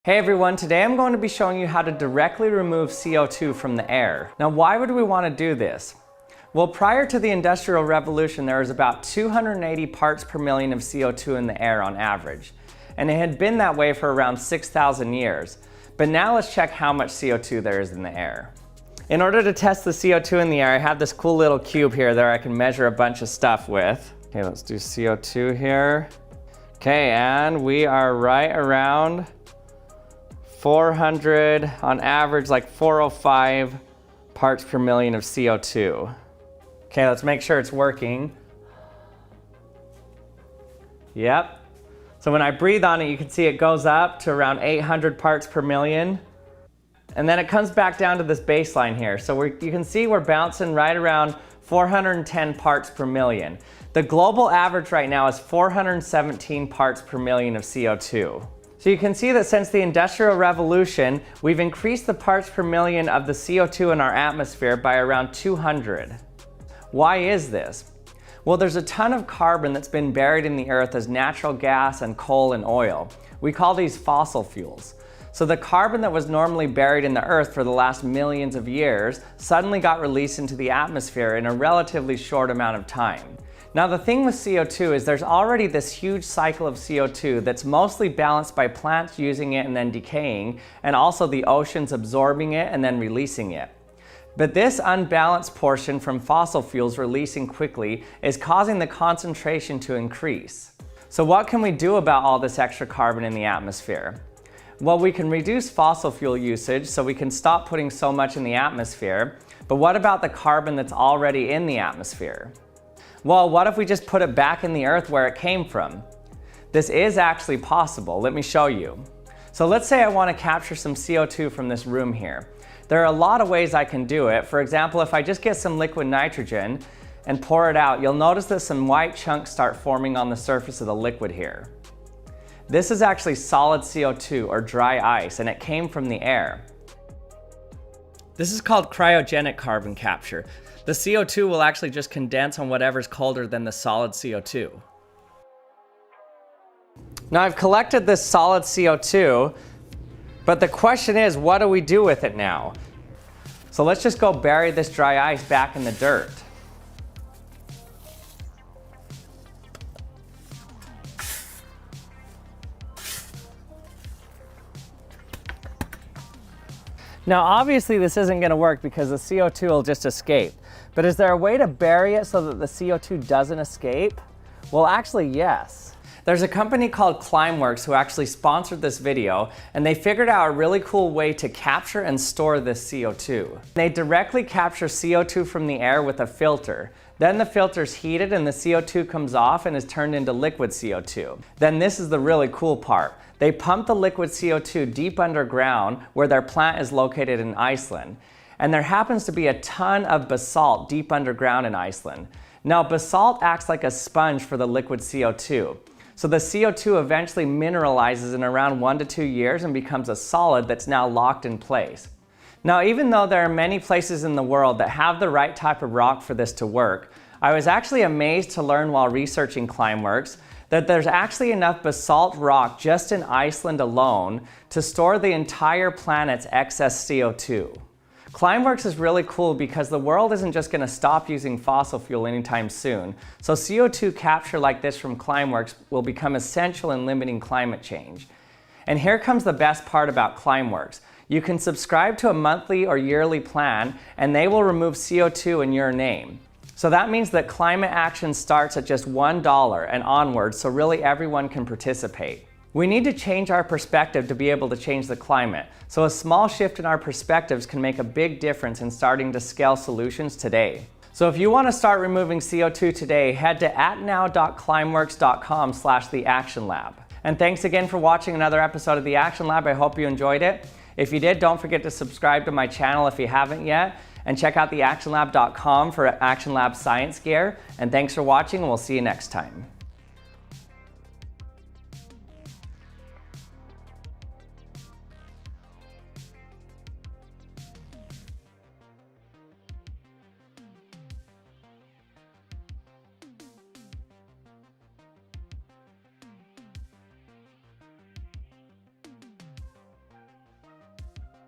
Hey everyone, today I'm going to be showing you how to directly remove CO2 from the air. Now, why would we want to do this? Well, prior to the Industrial Revolution, there was about 280 parts per million of CO2 in the air on average. And it had been that way for around 6,000 years. But now let's check how much CO2 there is in the air. In order to test the CO2 in the air, I have this cool little cube here that I can measure a bunch of stuff with. Okay, let's do CO2 here. Okay, and we are right around 400, on average like 405 parts per million of CO2. Okay, let's make sure it's working. Yep. So when I breathe on it, you can see it goes up to around 800 parts per million. And then it comes back down to this baseline here. So you can see we're bouncing right around 410 parts per million. The global average right now is 417 parts per million of CO2. So you can see that since the Industrial Revolution, we've increased the parts per million of the CO2 in our atmosphere by around 200. Why is this? Well, there's a ton of carbon that's been buried in the earth as natural gas and coal and oil. We call these fossil fuels. So the carbon that was normally buried in the earth for the last millions of years suddenly got released into the atmosphere in a relatively short amount of time. Now the thing with CO2 is there's already this huge cycle of CO2 that's mostly balanced by plants using it and then decaying, and also the oceans absorbing it and then releasing it. But this unbalanced portion from fossil fuels releasing quickly is causing the concentration to increase. So what can we do about all this extra carbon in the atmosphere? Well, we can reduce fossil fuel usage so we can stop putting so much in the atmosphere, but what about the carbon that's already in the atmosphere? Well, what if we just put it back in the earth where it came from? This is actually possible. Let me show you. So let's say I want to capture some CO2 from this room here. There are a lot of ways I can do it. For example, if I just get some liquid nitrogen and pour it out, you'll notice that some white chunks start forming on the surface of the liquid here. This is actually solid CO2 or dry ice, and it came from the air. This is called cryogenic carbon capture. The CO2 will actually just condense on whatever's colder than the solid CO2. Now I've collected this solid CO2, but the question is, what do we do with it now? So let's just go bury this dry ice back in the dirt. Now obviously this isn't going to work because the CO2 will just escape. But is there a way to bury it so that the CO2 doesn't escape? Well, actually, yes. There's a company called Climeworks who actually sponsored this video, and they figured out a really cool way to capture and store this CO2. They directly capture CO2 from the air with a filter. Then the filter's heated and the CO2 comes off and is turned into liquid CO2. Then this is the really cool part. They pump the liquid CO2 deep underground where their plant is located in Iceland. And there happens to be a ton of basalt deep underground in Iceland. Now, basalt acts like a sponge for the liquid CO2. So the CO2 eventually mineralizes in around 1 to 2 years and becomes a solid that's now locked in place. Now, even though there are many places in the world that have the right type of rock for this to work, I was actually amazed to learn while researching Climeworks that there's actually enough basalt rock just in Iceland alone to store the entire planet's excess CO2. Climeworks is really cool because the world isn't just going to stop using fossil fuel anytime soon. So CO2 capture like this from Climeworks will become essential in limiting climate change. And here comes the best part about Climeworks. You can subscribe to a monthly or yearly plan and they will remove CO2 in your name. So that means that climate action starts at just $1 and onwards, so really everyone can participate. We need to change our perspective to be able to change the climate. So a small shift in our perspectives can make a big difference in starting to scale solutions today. So if you want to start removing CO2 today, head to atnow.climeworks.com/theactionlab. And thanks again for watching another episode of The Action Lab. I hope you enjoyed it. If you did, don't forget to subscribe to my channel if you haven't yet, and check out theactionlab.com for Action Lab science gear. And thanks for watching, and we'll see you next time.